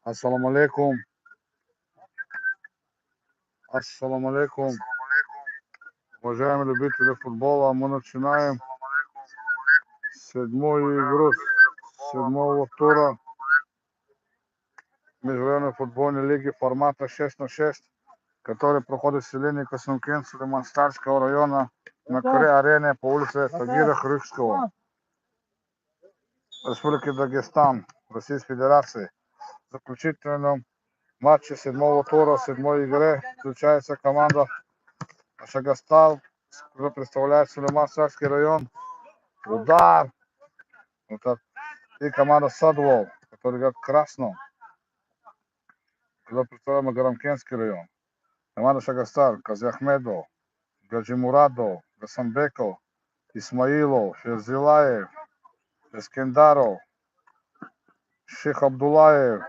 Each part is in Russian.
Ассаламу алейкум. Ассаламу алейкум. Уважаемые любители футбола, мы начинаем седьмую игру седьмого тура Международной футбольной лиги формата 6 на 6, который проходит в селении Косункин Сулейман-Старского района на арене по улице Тагира Хрюкского, Республики Дагестан, Российской Федерации. В заключительном матче седьмого тура седьмой игры включается команда Шагастал, которая представляет Сулейман-Старский район. Удар. И команда Садвол, которая играет в красном, которая представляет Магарамкентский район. Команда Шагастал, Казахмедов, Гаджимурадов, Гасанбеков, Исмаилов, Ферзилаев, Эскендаров, Шейх Абдулаев,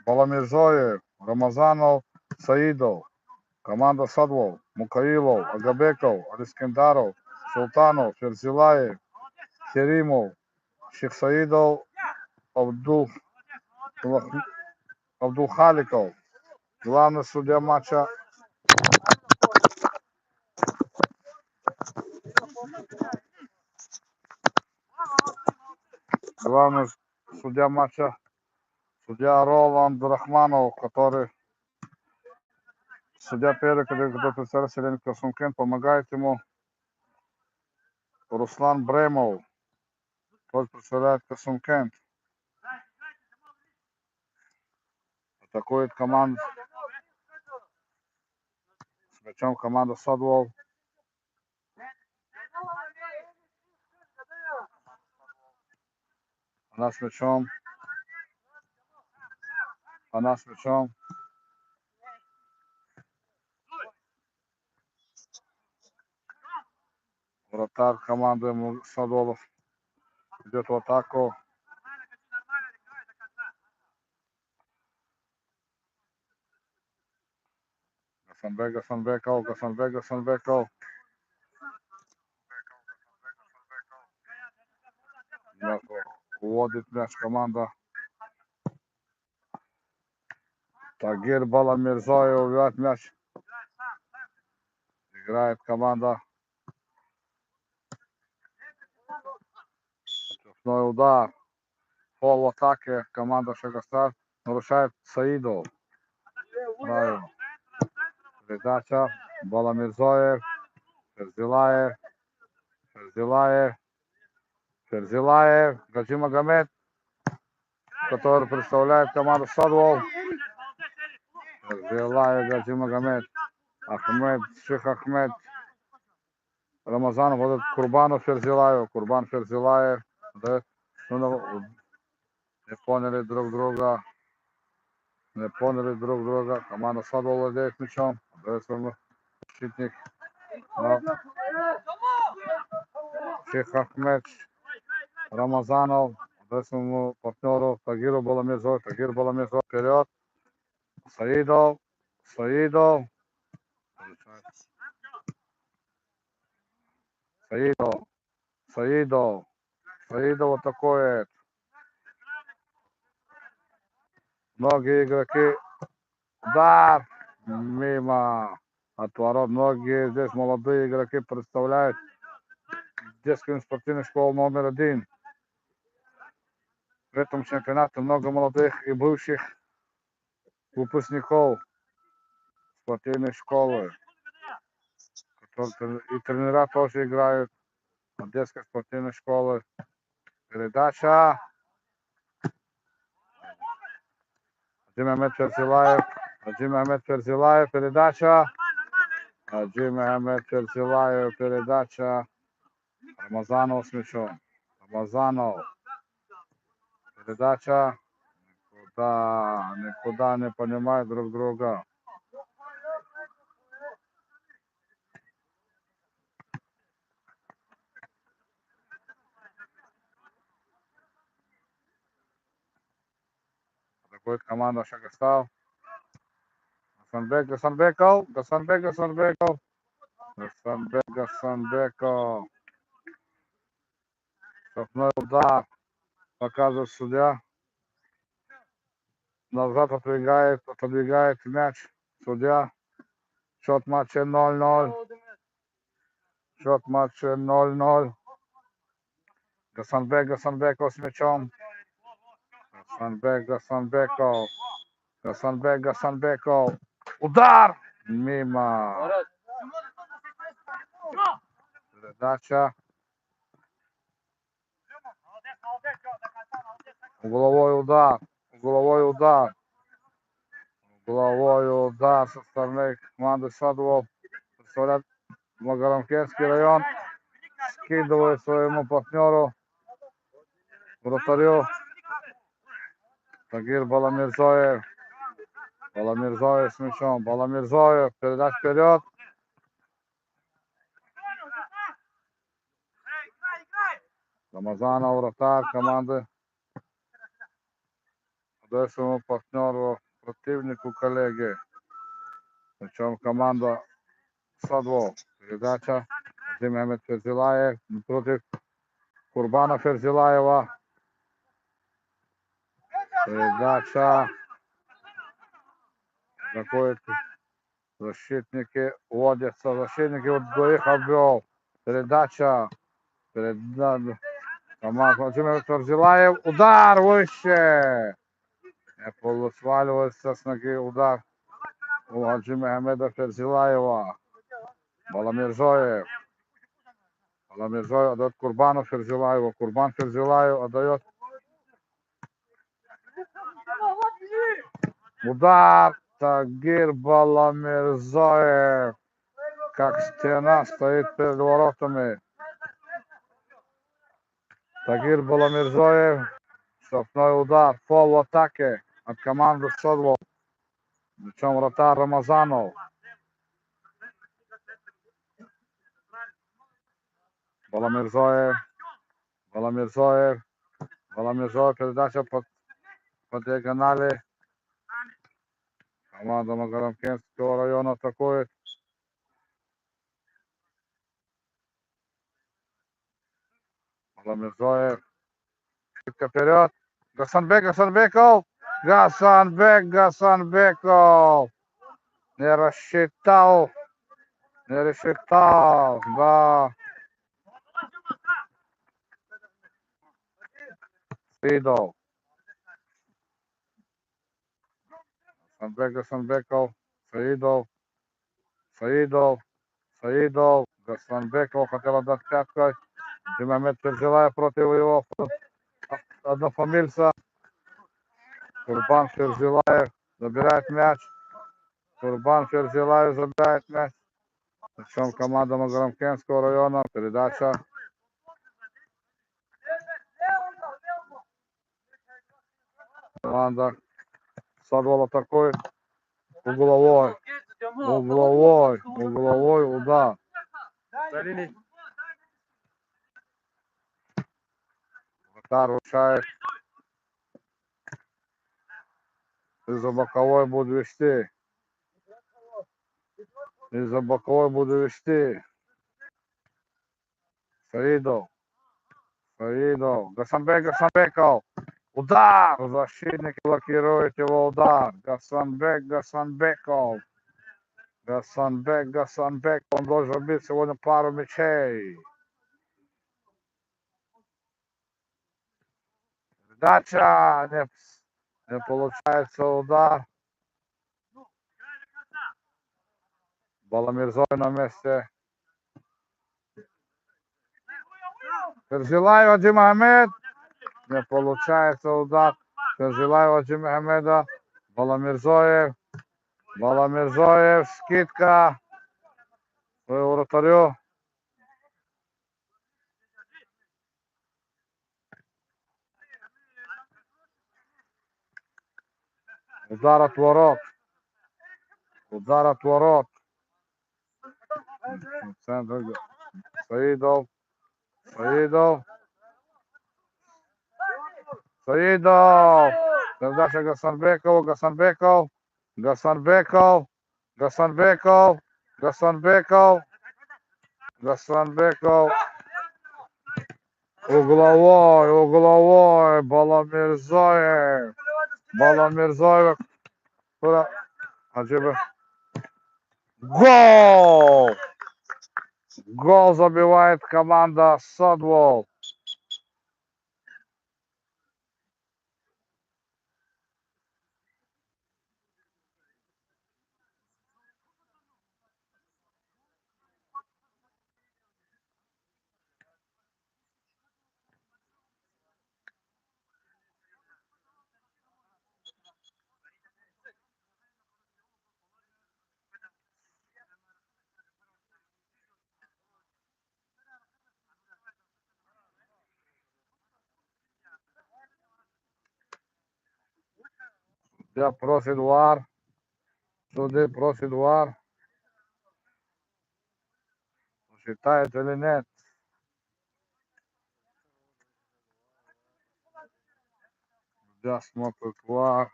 Баламирзоев, Рамазанов, Саидов. Команда Садвол, Мукаилов, Агабеков, Алискендаров, Султанов, Ферзилаев, Керимов, Шейх Саидов, Абдулхаликов. Главный судья матча судья Роланд Рахманов, который судья первый, который представляет селение Косункин, помогает ему Руслан Бремов, который представляет Косункин. Атакует команда с мячом команда Садвол. Она с мячом. Вратарь команды Садолов идет в атаку. Гасанбеков. Уводит мяч команда. Тагир Баламирзоев убивает мяч. Играет команда. Штрафной удар. Пол в атаке. Команда Шагастар нарушает Саидов. Правильно. Передача. Баламирзоев. Ферзилаев. Гаджи Магомед, который представляет команду Садвол. Ферзилаев, Гаджи Магомед. Шейх Ахмед. Рамазанов, вот Курбанов Ферзилаев. Курбан Ферзилаев. Да, не поняли друг друга. Команда Садвол владеет мячом. Защитник. Шейх Ахмед. Рамазанов. Своему партнеру Тагиру Баламирзоев. Тагир Баламирзоев вперед. Саидов. Саидов атакует. Многие игроки. Удар. Мимо. От ворот. Многие здесь молодые игроки представляют детскую спортивную школу номер 1. В этом чемпионате много молодых и бывших выпускников спортивной школы. И тренера тоже играют в детской спортивной школе. Передача. Хаджи Мехмед Ферзилаев. Передача. Хаджи Мехмед Ферзилаев. Передача. Рамазанов с мячом. Передача. Никуда не понимают друг друга. Атакует команда Шагастал. Гасанбеков. Штрафной удар. Показывает судья. назад отодвигает мяч судья. Счет матча 0-0. Счет матча 0-0. Гасанбеков с мячом. Гасанбеков. Удар! Мимо. Передача. Угловой удар. Угловой удар со стороны команды Садвол. Представляет Магарамкентский район. Скидывает своему партнеру, вратарю. Тагир Баламирзоев. Баламирзоев с мячом. Баламирзоев. Передача вперед. Рамазанов, вратарь команды. Отдает своему партнеру, противнику, коллеге. Причем команда Садвол. Передача. Мехмед Ферзилаев против Курбана Ферзилаева. Передача. Заходят защитники, водятся. Защитники вот двоих обвел. Передача. Команда Владимир Ферзилаев. Удар выше. Полусваливается с ноги удар у Хаджи Мехмеда Ферзилаева. Баламирзоев отдает Курбану Ферзилаеву. Курбан Ферзилаев отдает. Удар. Тагир Баламирзоев. Как стена стоит перед воротами. Тагир Баламирзоев. Штрафной удар. Пол в атаке от команды Садвол. Причем вратарь Рамазанов. Баламирзоев. Передача по диагонали. Команда Магарамкентского района атакует. Баламирзоев. Вперед. Гасанбеков. Не рассчитал. Да. Сидов. Гасанбеков. Саидов. Гасанбеков хотел отдать пяткой. Мехмед Ферзилаев против его однофамильца. Курбан Ферзилаев забирает мяч. Причем команда Магарамкентского района. Передача. Команда Садвол атакует. Угловой удар. Вратарь решает. Из-за боковой буду вести. Саидов. Гасанбеков. Удар. Защитники блокируют его удар. Гасанбеков. Он должен бить сегодня пару мячей. Передача. Не получается удар. Баламирзоев на месте. Ферзилаев Хаджи Мехмед. Не получается удар. Ферзилаев Хаджи Мехмеда. Баламирзоев. Скидка. Своему вратарю. Удар от ворот. Саидов. Передача Гасанбеков. Угловой. Баламирзоев. Балан Мирзоева, Аджиба. Гол! Гол забивает команда Садвол. Я просит вар. Суды просит вар. Считает или нет? Я смотрит вар.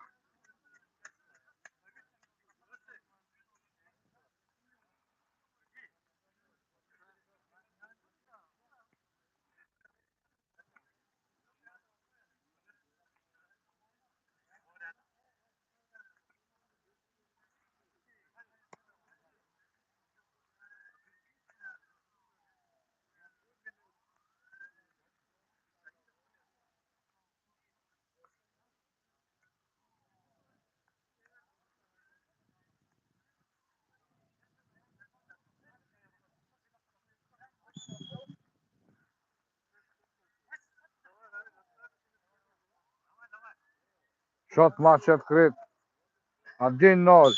Счет матча открыт. 1-0.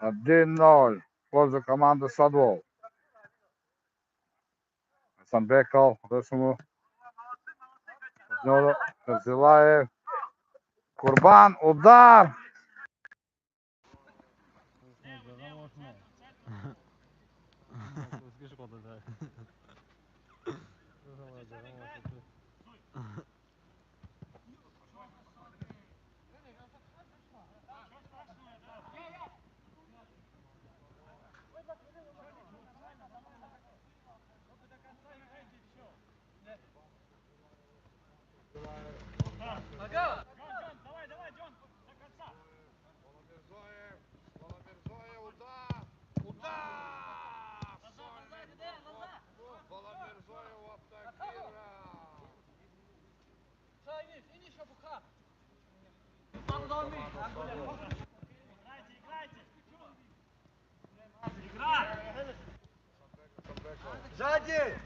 1-0. В пользу команды Садвол. Асанбеков, Рысуму. Зилаев. Курбан, удар. Сзади!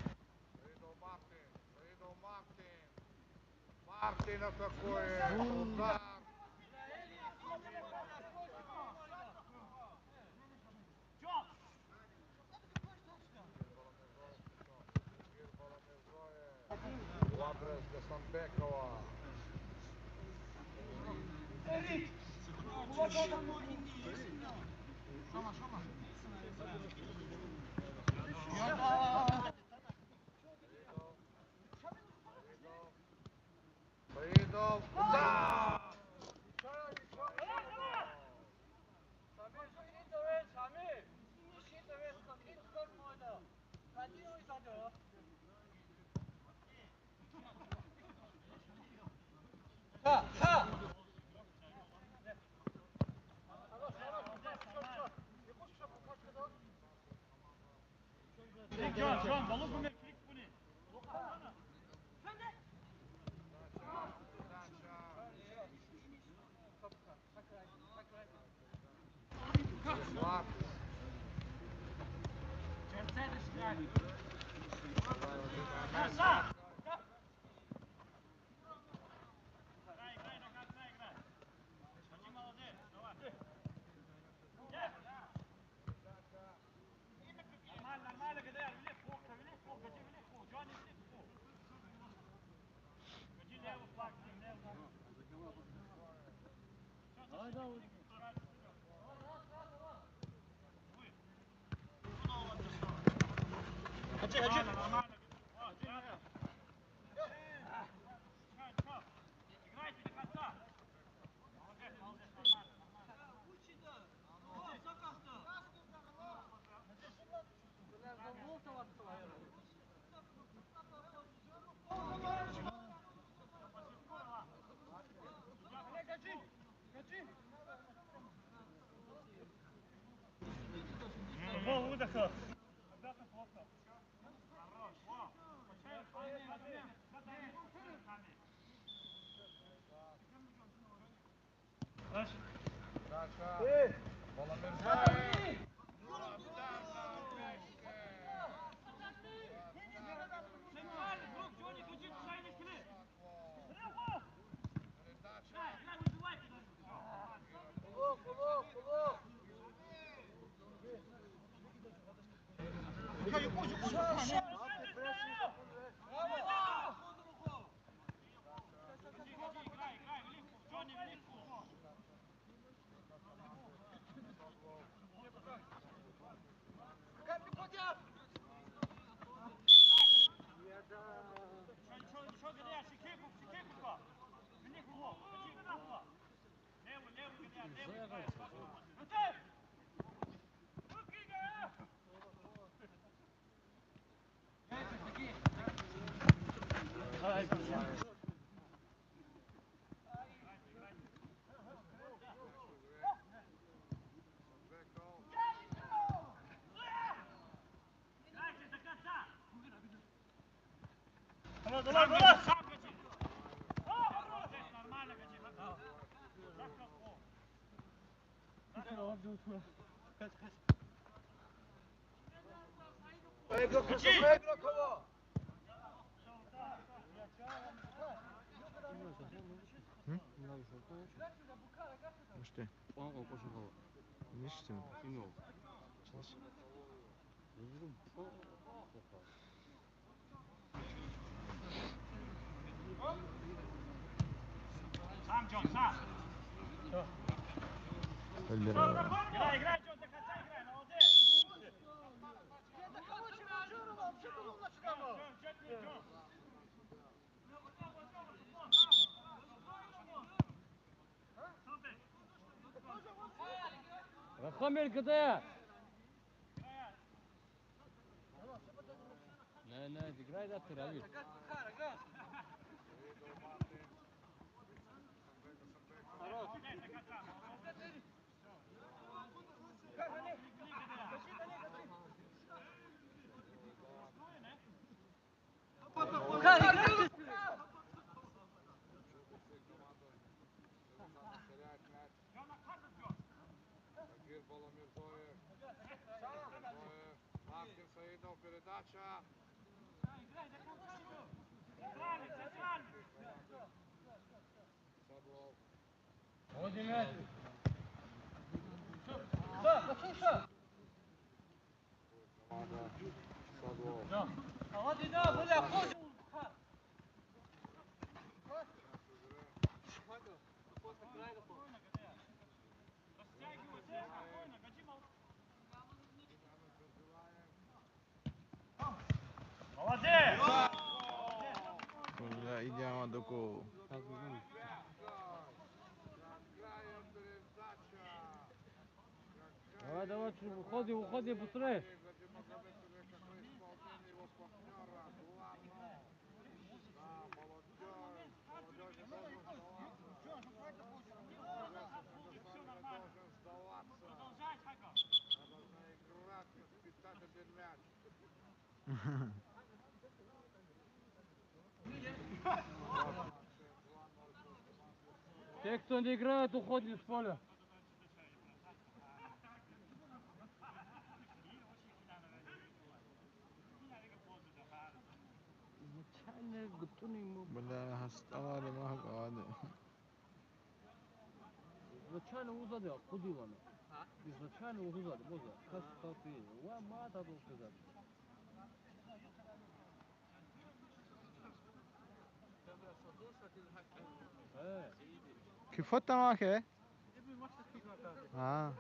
Мартин атакует. Удар. Адрес Асанбекова. Саидов. Удар. Во, выдохнул. Давай, давай! Нормально, İşte. Ne işte? Сам, Джон, сам! Играй, играй, Джон, до конца играй, молодец! Рахамель, когда? Не, играй да ты, Равиль. Передача. Вот мяч. Молодец! Burada iddiama doku. Давай, уходи, быстрее. Продолжай, Хако! Те, кто не играет, уходят с поля. Изначально готовы ему. Burada hastalar var kaldı. Изначально узады, ходила она. Изначально узады, можно. Как ты? Уа, мата был сказать. كيف فوت معك؟ اه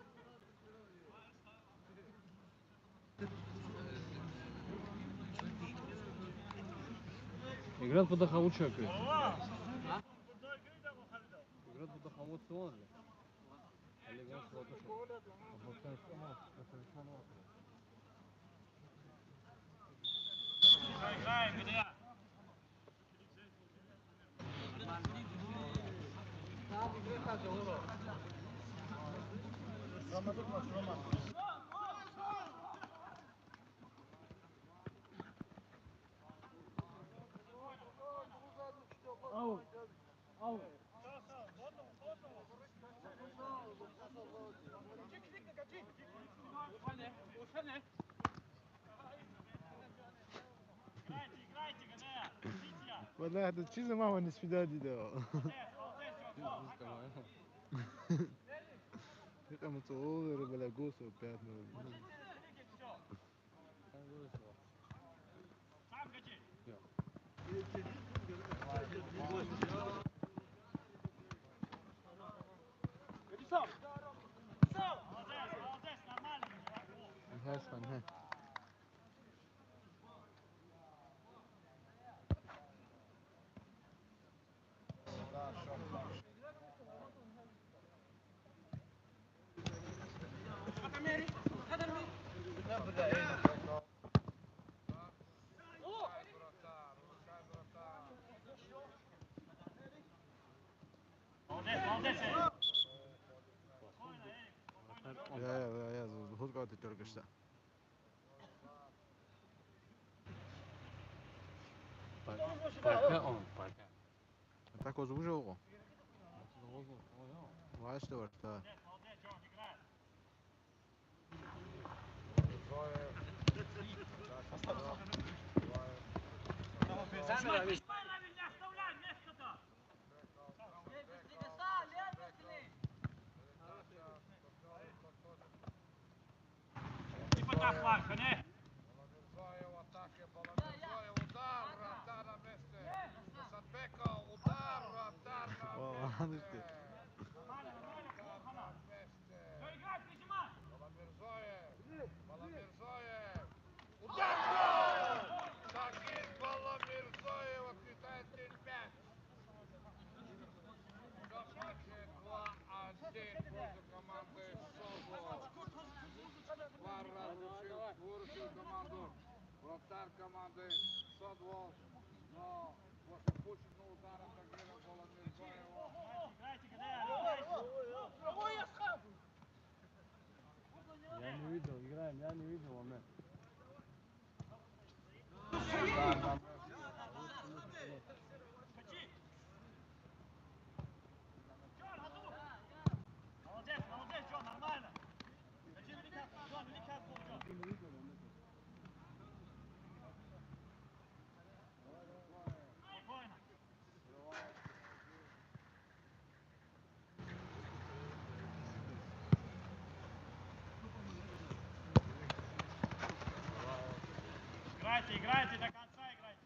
Играть по дохову человеку. Играть по дохову сон. Или он что-то Играем, где? Au. Au. Играйте, играйте, ГД! Позиция! والله هذا الشيء ما هو نسبي دادي ده. Молодец, Джо! Это муцуолер بلا جوسو بيتنا. Двигай, все! Сам качи! Молодец, молодец, нормально! نهاش خنها. Молодец, молодец! يا هو قاعد ترقشتا. Parka on, parka. Так вот уже его. Oldu. Ваш что вот. Молодец, молодец, Джон, играй! Снимай, не оставляй место-то! Типа так, Ларка, не? Баламирзоев в атаке, Баламирзоев удар, вратарь на месте. Садбеков удар, вратарь на месте. Нормально, нормально, плохо На надо. месте. Все, играй, прижимай! Баламирзоев, удар! Гол! Сагит Баламирзоев отлетает мяч. Все-таки 2-1 пользу команды Созло. Два раза выручил команду, вратарь команды Содвол, но после пушечного удара Тагира Баламирзоева. Играйте, играйте! Я не видел, играем, я не видел, он. Скачи! Джон, аду! Молодец, молодец, Джон, нормально! Скачи, великий, Джон, великий отбор, Джон! Спокойно! Играйте, играйте, до конца играйте!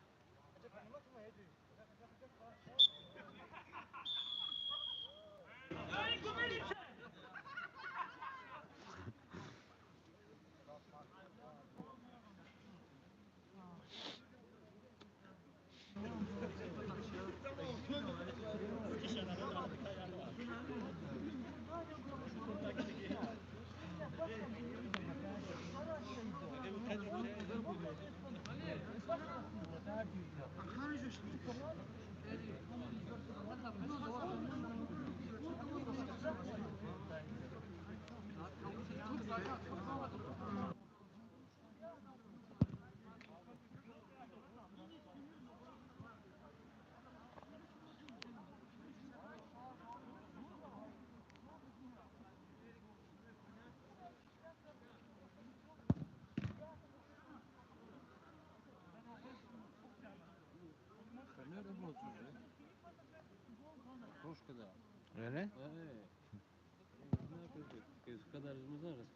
Кружка, да. Öyle? Из kadar не знаешь.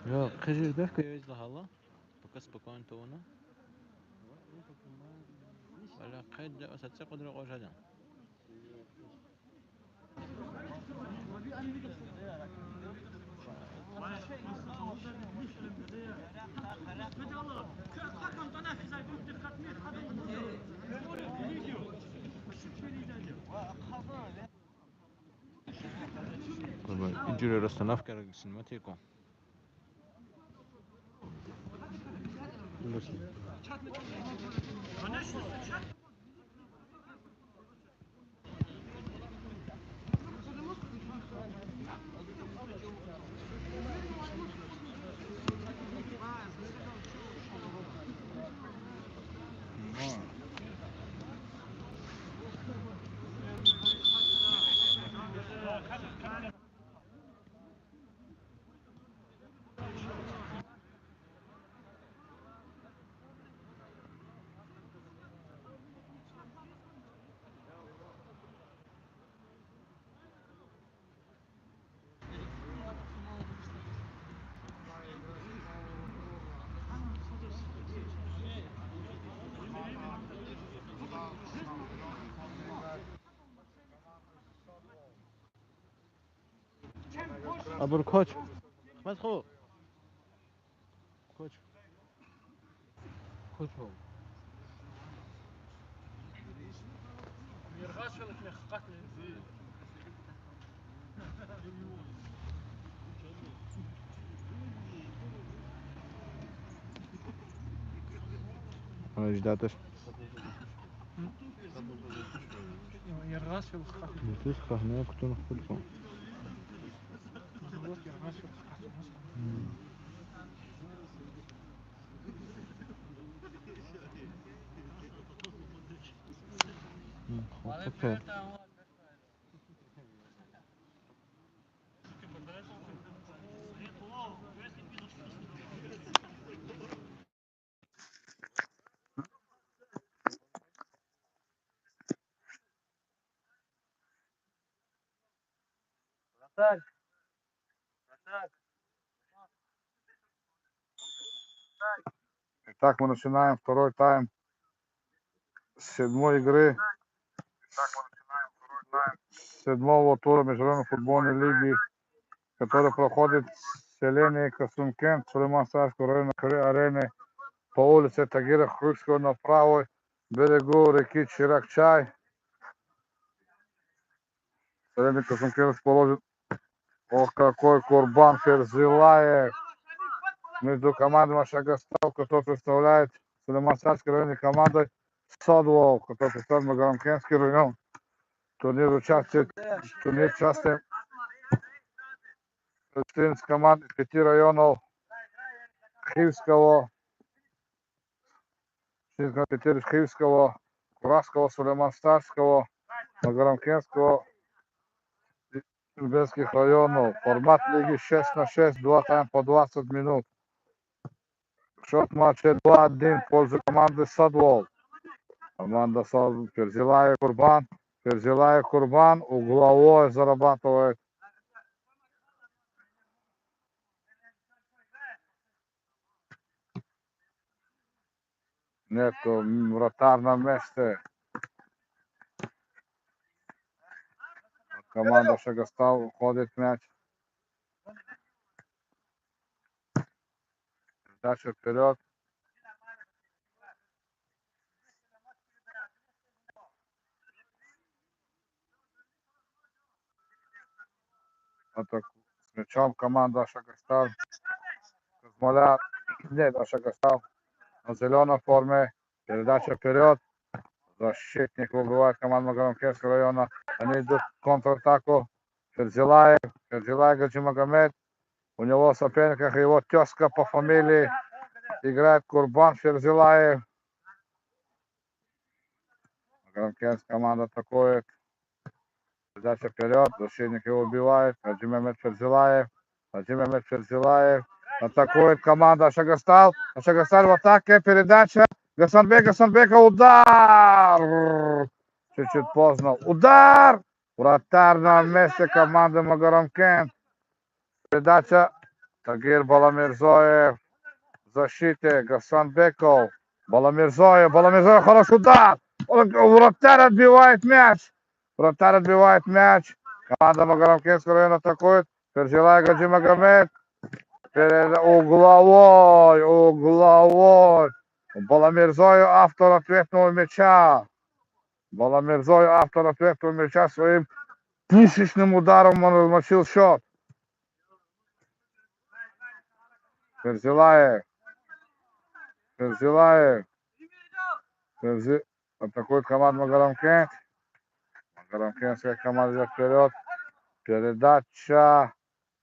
Я хожу дашка есть лахала. Пока спокойно то она. ولا قيد لا أستطيع قدر قوشة. Инженер расстановка синематику. Абур коч. Матху. Коч. Koçoğlu. Yergaçılık ne hakikaten. Ждатыш. Yergaçılık hakikaten. Бүтүс кахне кутун кутун. Yergaçılık hakikaten. Кутун. Итак, мы начинаем второй тайм седьмой игры седьмого тура Международной футбольной лиги, который проходит в селении Касумкент, Сулейман-Старского района арены по улице Тагира Хрущского на правой берегу реки Чирак-Чай. Селение Касумкент расположен. Ох, какой Курбан Ферзилаев между командой Машагастав, который представляет Сулейман-Старский район, и командой Содвол, который представляет Магарамкентский район. Турнир участвует 14 команд из 5 районов Хивского, Куравского, Сулейман-Старского, Магарамкентского и Тюрбенских районов. Формат лиги 6-6, 2 тайм по 20 минут. Счет матча 2-1 в пользу команды Садвол. Команда Садвол, Ферзилаев Курбан. Ферзилаев Курбан угловой зарабатывает. Нету, вратарь на месте. Команда Шагастав уходит мяч. Дальше вперед. Атаку. С мячом команда Шагастав. Козмоляр. Нет, Шагастав. На зеленой форме. Передача вперед. Защитник выбивает команду Магарамкентского района. Они идут в контратаку. Ферзилаев Гаджи Магомед. У него в соперниках его тезка по фамилии. Играет Курбан Ферзилаев. Магарамкентская команда атакует. Передача вперед. Защитник его убивает. Гаджи Магомед Ферзилаев. Атакует команда Шагастав. Шагастав в атаке. Передача. Гасанбека. Удар. Чуть-чуть поздно. Удар. Вратарь на месте команды Магарамкент. Передача. Тагир Баламирзоев. В защите. Гасанбеков. Баламирзоев. Хороший удар. Вратарь отбивает мяч. Команда Магарамкентского района атакует. Ферзилаев Гаджи Магомед. Угловой. Баламирзоев автор ответного мяча. Своим пушечным ударом он размочил счет. Ферзилаев. Атакует команда Магарамкент. Магарамкентская команда идет вперед. Передача.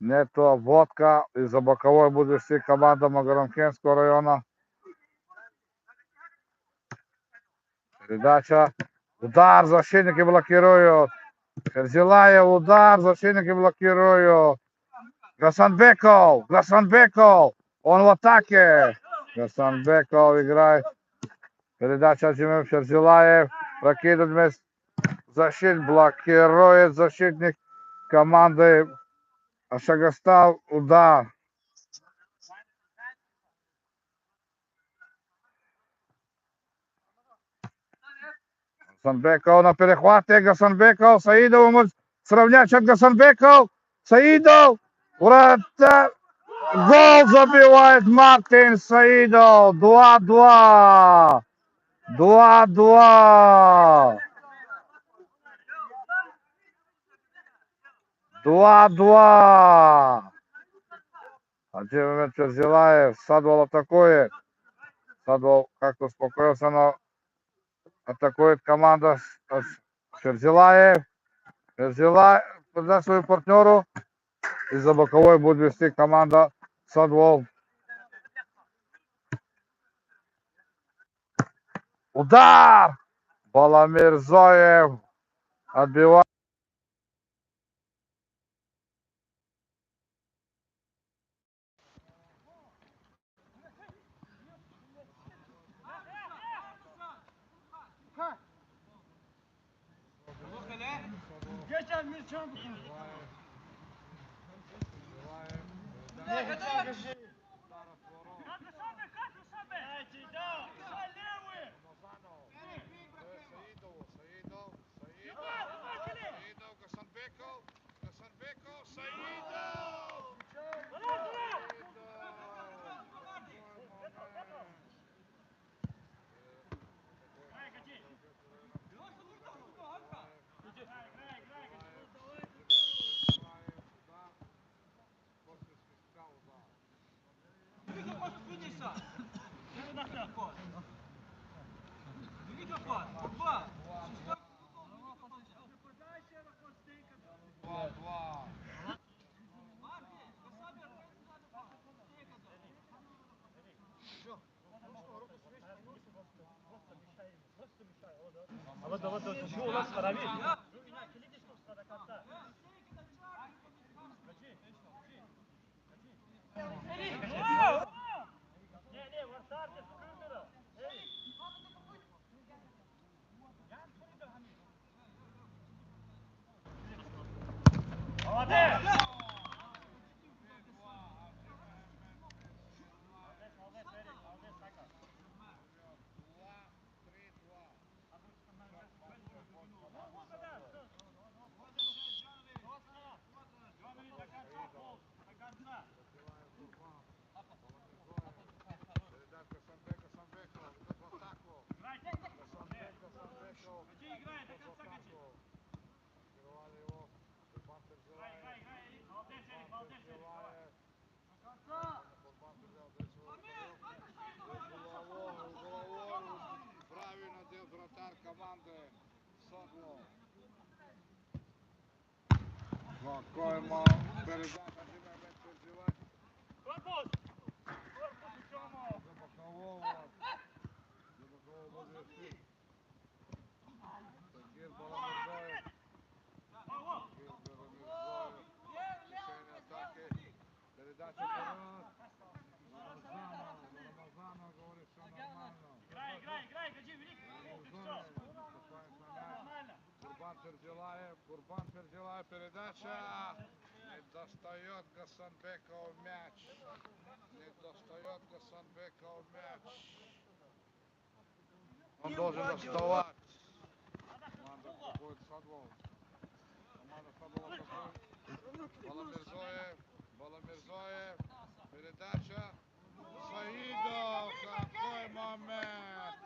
Нету обводка. Из-за боковой будет вести команда Магарамкентского района. Передача. Удар. Защитники блокируют. Ферзилаев. Удар. Защитники блокируют. Гасанбеков. Он в атаке. Гасанбеков играет. Передача Джимем Ферзилаев. Прокидывает защитник. Блокирует защитник команды Шагастав. Удар. Гасанбеков на перехвате. Саидов может сравнять счет. Гасанбеков. Вратарь! Гол забивает Мартин Саидов. 2-2. 2-2. 2-2. Один момент Ферзилаев. Садвол атакует. Садвол как-то успокоился, но атакует команда Ферзилаев. Ферзилаев за свою партнеру. Из-за боковой будет вести команда Садвол. Удар! Баламирзоев отбивает. Geçen bir çabuk. Вот, что у нас хоровик? Не, вратарь, камера. Молодец! Правильно делал вратарь команды Садло. Какой передача один момент Ферзилаев. Корпус! Корпус, Тёма! За бокового. За бокового будет вести. Тагир Баламирзоев. Тагир Баламирзоев. Решение атаки. Передача вперед. Рамазанов говорит, все нормально. Играй, Гаджи, великий! Баламирзоев наступает на мяч. Нормально! Курбан Ферзилаев, передача. Не достает Гасанбеков мяч. Не достает Гасанбеков мяч. Он должен доставать. Команда атакует Садвол. Команда Садвол атакует. Баламирзоев. Передача. Саидов. Какой момент.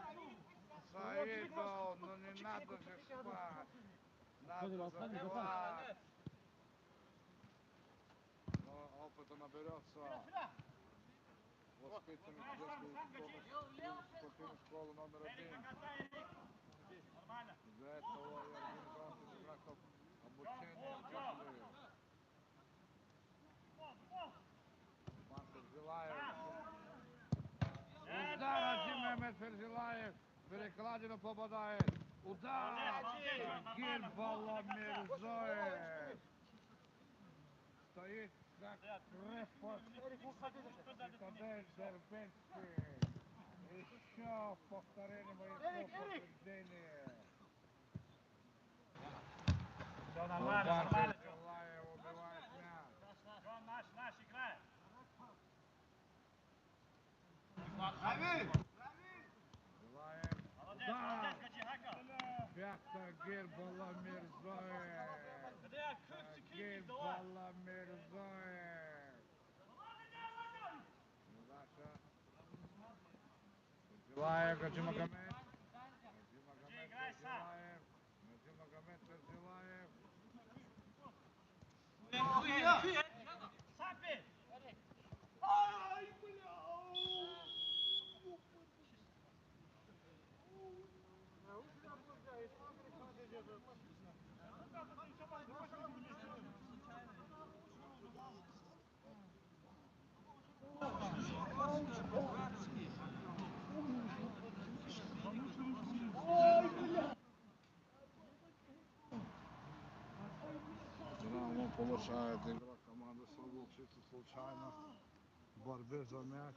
Саидов. Ну не надо же спать. Надо забивать. Но опыта наберется. Воспитанник спортивной школы номер 1. Нормально! Для этого и организован игроков обучения в Джамбле. Курбан Ферзилаев. Удар от Мехмед Ферзилаев. Перекладину попадает. Удар. Тагир Баламирзоев. Стоит как крепость. Цитадель Дербенский. Еще повторение моих утверждения. Все нормально, нормально! Ферзилаев убивает мяч. Наш, играй! Ферзилаев. Молодец, Удар. Гаджи, Хака! Опять Тагир Баламирзоев. Где Тагир Баламирзоев. Терзилаев, Гаджимагомед. Играй сам. Гаджимагомед Терзилаев. Сапи! Динамо получает игра команды «Сокол» чисто случайно в борьбе за мяч.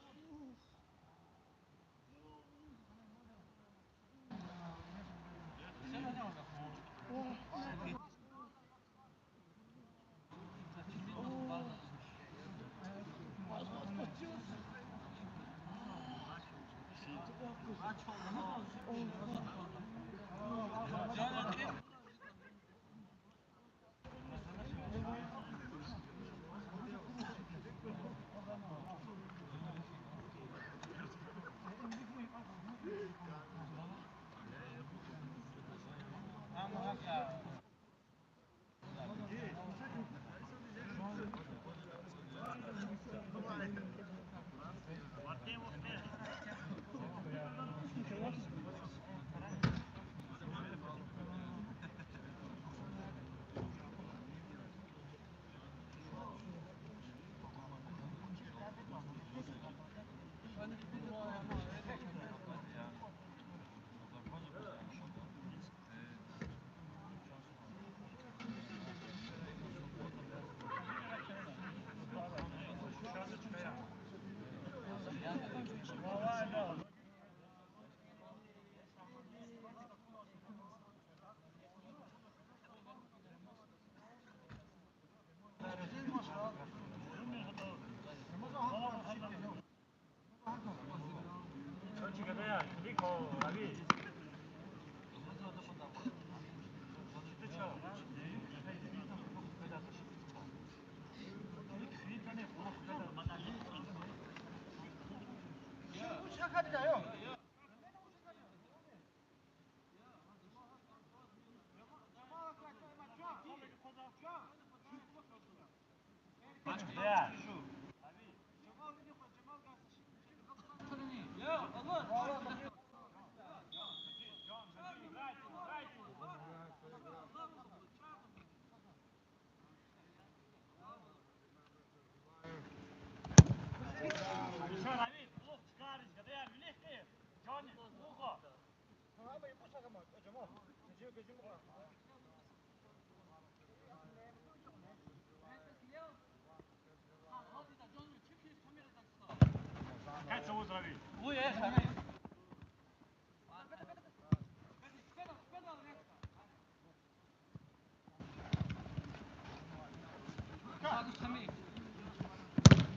Kaj se uzdravi?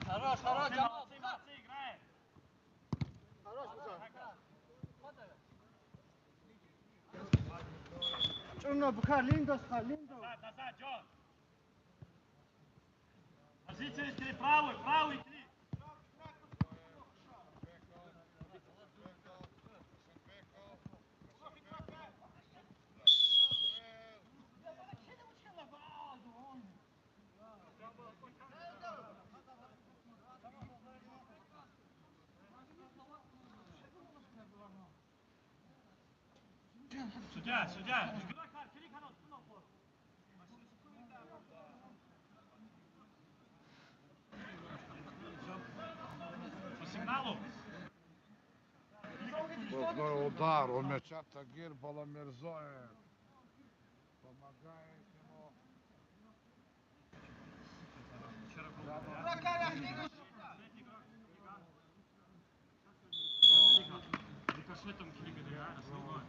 Хорош, Молодцы, Джамал! молодцы, играем! Чуна, Бухар, Линдос, Линдос. Назад, Джон! Позиция три, правый, три! Судья! По сигналу? Сквозной удар у мяча Тагир Баламирзоев. Помогает ему. Вика, что там килигады, а? Основной.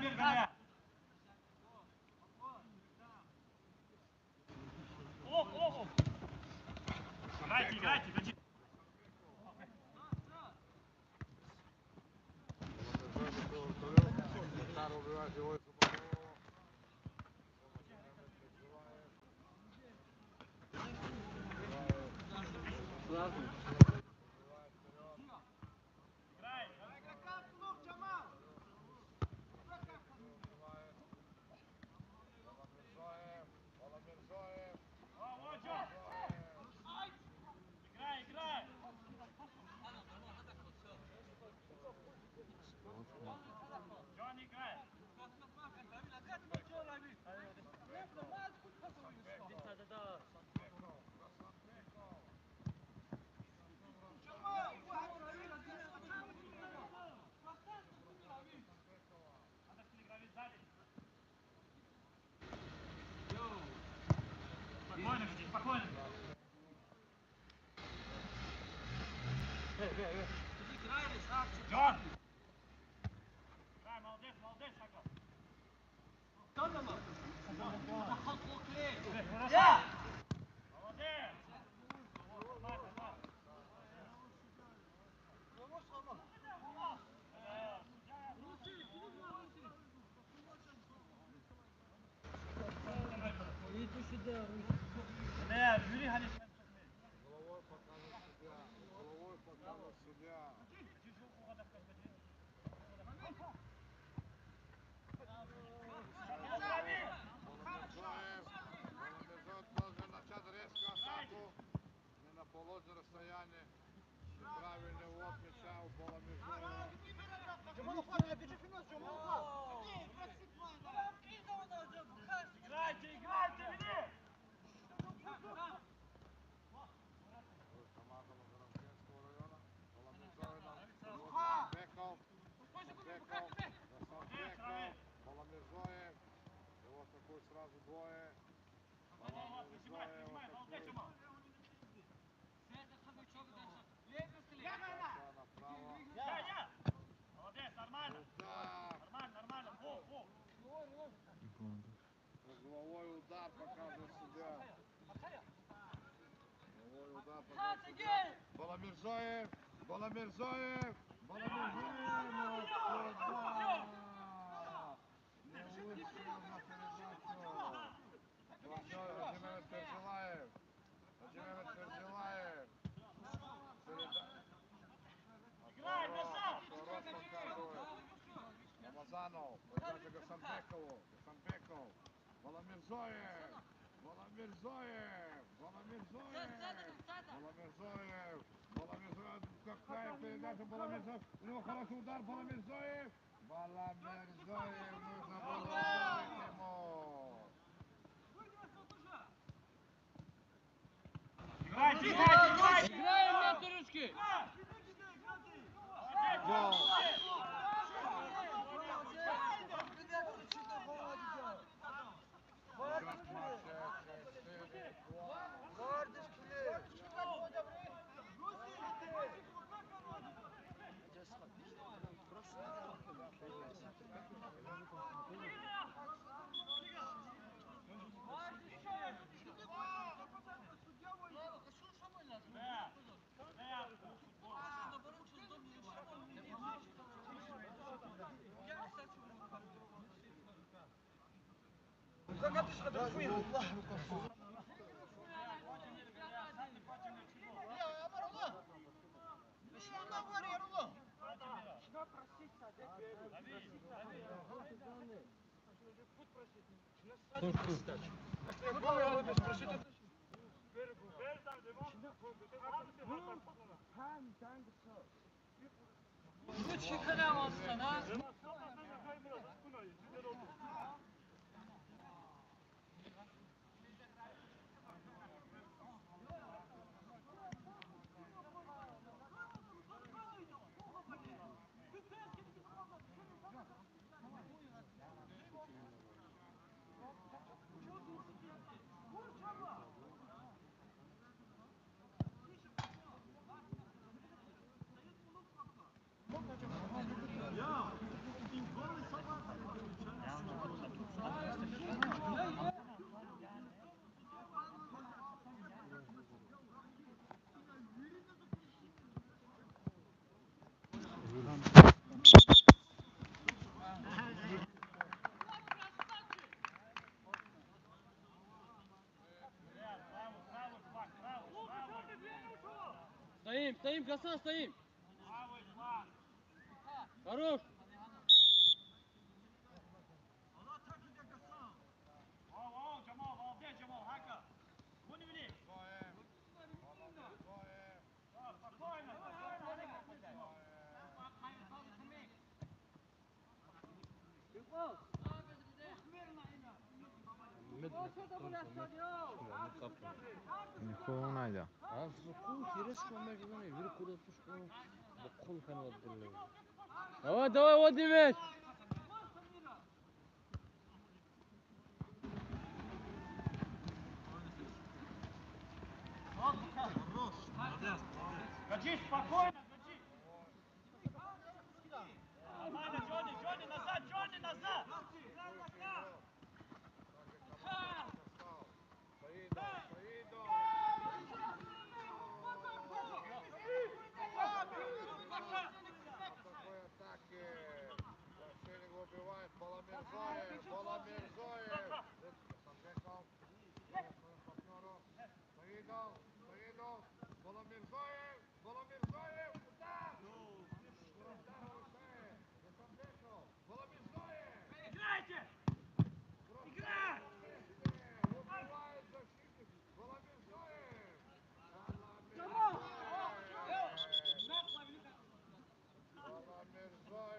Хамир Галя! О! Играйте, Гаджи! Радио Зубарова. Сразу. Играй! О, Джон! Играй, играй! Джон, играй! Надо перегравить сзади. Спокойно, Витя, спокойно. Джон! Играй, молодец, молодец, Сако. Хорошо. Молодец! Нормально, нормально. Не, Юрий Галич. Головой показывает судья. Головой показывает судья. Баламирзоев должен начать резко атаку. Не на положенное расстояние. Неправильный ввод мяча у Баламирзоева. Играйте, играйте, веди! Команда Макаронкенского района. Баламирзоев. Беков. Санбеков. Баламирзоев. И вот такой сразу двое. Баламирзоев вот такой. Передача направо. Я! Молодец, нормально. Удар. Нормально, нормально. Во. Угловой удар показывает судья. Угловой удар показывает судья. Баламирзоев. Баламирзоев. Баламирзоев. Вот туда. Не вышел на передачу. Владимир Пержилаев. Владимир Пержилаев. Играй, Беса! Поворот показывает. Рамазанов. Передача Гасанбекову. Гасанбеков. Баламирзоев. Баламирзоев. Баламирзоев. Баламирзоев. Баламирзоев. Какая передача Баламирзоев. У него хороший удар. Баламирзоев. Баламирзоев. Нужно было ударить ему. Играйте, играйте! Играем на турочке! Гол. Счет матча 4-2. Bunu çıkaramazsın ha. Стоим, стоим, Гасан, стоим. Правый фланг. Хорош. О, Джамал, молодец, Джамал, Хака. Вон и вели. Да, спокойно, спокойно, Олег, Nikola найда. А фу, тирес момент не вир куда пушку. Бокол хан отдали. Давай, давай, вот девять. Гаджи, спокойно, Гаджи. Нормально, Джонни, Джонни, назад, Джонни, назад. Такой атаки. Вообще его убивает. Баламирзоев. Баламирзоев. Сандеков. Своим партнером. Саидов. Саидов. Баламирзоев. Баламирзоев. Удар. Удар выручает. Сандеков. Баламирзоев. Играйте! Играй! Убивает защитник. Баламирзоев. Баламирзоев.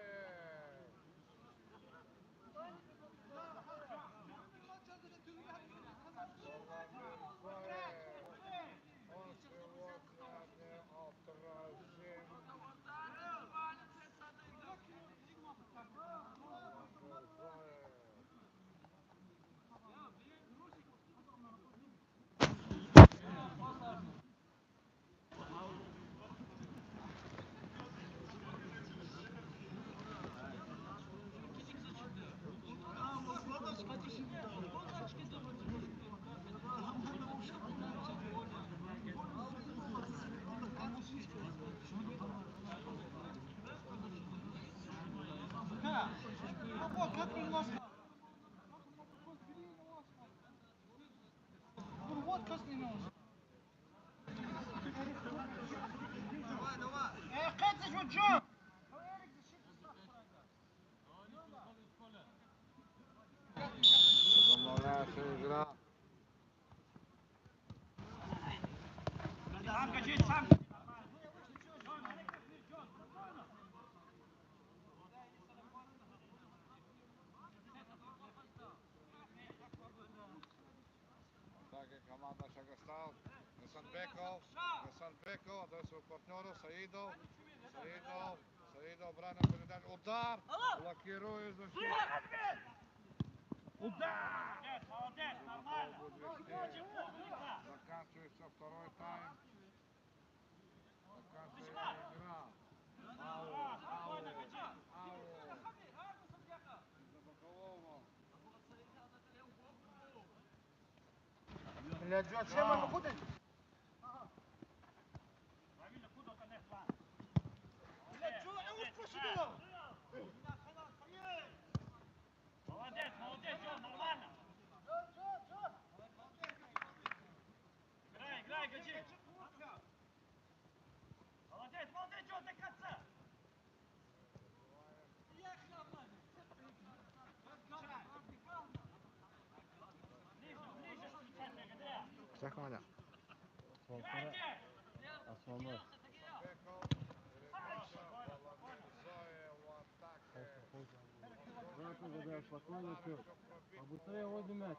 Он сегодня неотразим. Вот красный нож. Катя, что, Джон? Возобновляется игра. Сам, Гаджи, сам. Атаки команда Шагостал. Гасанбеков отдает своему партнеру Саидов. Саидов бранит передачу. Удар. Блокирует защиту. Удар! Молодец, молодец, нормально. Заканчивается второй тайм. Заканчивается игра. Ау. За бокового. Блядь, Джон, чем мы выходим? Правильно, куда-то не фланг. Молодец, молодец, Джон, нормально. Играй, Гаджи. Молодец, молодец, Джон, до конца. Ближе, встречать благодаря. Всяк мада. Играйте! Османов. Беков. Передача. Баламирзоев в атаке. Аккуратно, Гадя, спокойно, все. Побыстрее вот мяч.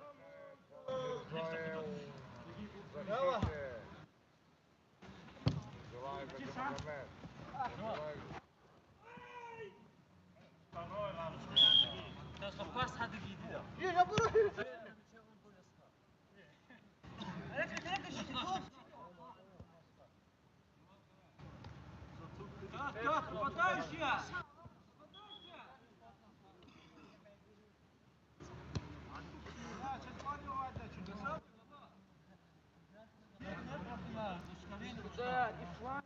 Баламирзоев в защите. Желаю Гаджимагомед. Второй раунд. Я буду. Так, подальше! Да, и фланг.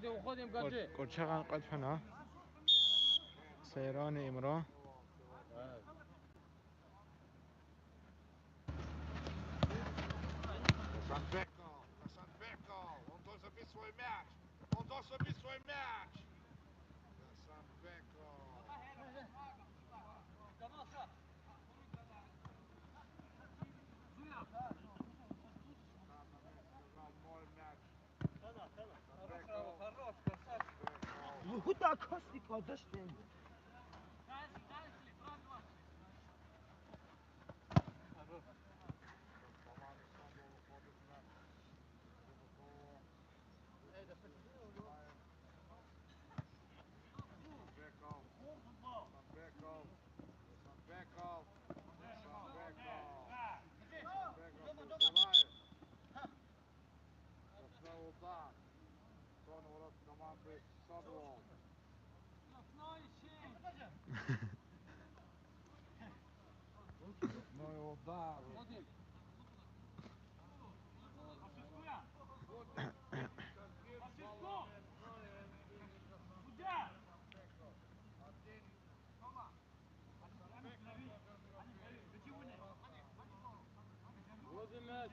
уходим, гаджи. قرشغان قدفنا سيران إمرا Kasanbeko, Kasanbeko, on doit zabiti svoj мяч. On doit zabiti svoj мяч. Kasanbeko. Мой мяч. Хорош, красавчик. Ну куда кости кладешь ты? Удар. Тон ворот команды Саблов. Ну удар. Води мяч.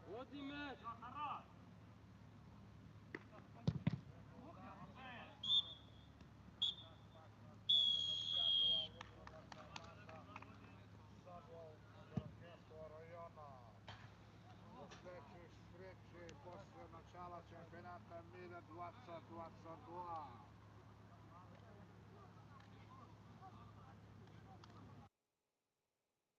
Води мяч. Sreće posle načala čempionata Mira 2022.